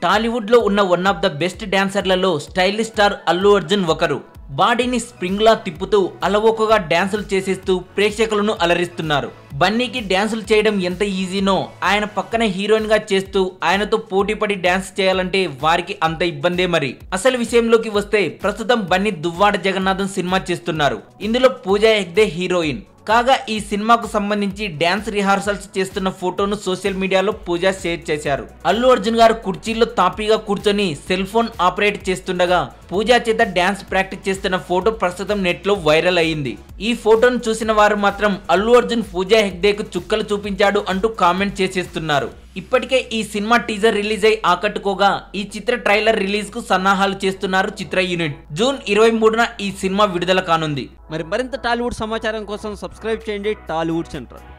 టాలీవుడ్ లో ఉన్న one of the best డాన్సర్లలో స్టైలిష్ స్టార్ అల్లు అర్జున్ ఒకరు. బాడీని స్ప్రింగ్ లా తిప్పుతూ అలవోకగా డాన్సులు చేసేస్తూ ప్రేక్షకులను అలరిస్తున్నారు. బన్నీకి డాన్సులు చేయడం ఎంత ఈజీనో ఆయన పక్కన హీరోయిన్ గా చేస్తూ ఆయనతో పోటీపడి డాన్స్ చేయాలంటే వారికి అంత ఇబ్బందే మరి. అసలు విషయంలోకి వస్తే ప్రస్తుతం బన్నీ దువ్వాడ జగన్నాథం సినిమా చేస్తున్నారు. ఇందులో పూజా హెగ్డే హీరోయిన్. కాగా ఈ సినిమాకు సంబంధించి డాన్స్ రిహార్సల్స్ చేస్తున్న ఫోటోను సోషల్ మీడియాలో పూజ షేర్ చేశారు. అల్లు అర్జున్ గారు కుర్చీలో తాపీగా కూర్చొని సెల్ ఫోన్ ఆపరేట్ చేస్తుండగా పూజా చేత డాన్స్ ప్రాక్టీస్ చేస్తున్న ఫోటో ప్రస్తుతం నెట్ లో వైరల్ అయింది. ఈ ఫోటోను చూసిన వారు మాత్రం అల్లు అర్జున్ పూజా హెగ్డేకు చుక్కలు చూపించాడు అంటూ కామెంట్ చేసేస్తున్నారు. ఇప్పటికే ఈ సినిమా టీజర్ రిలీజ్ అయి ఆకట్టుకోగా ఈ చిత్ర ట్రైలర్ రిలీజ్ కు సన్నాహాలు చేస్తున్నారు చిత్ర యూనిట్. జూన్ 23న ఈ సినిమా విడుదల కానుంది. మరింత టాలీవుడ్ సమాచారం కోసం సబ్స్క్రైబ్ చేయండి టాలీవుడ్ సెంటర్.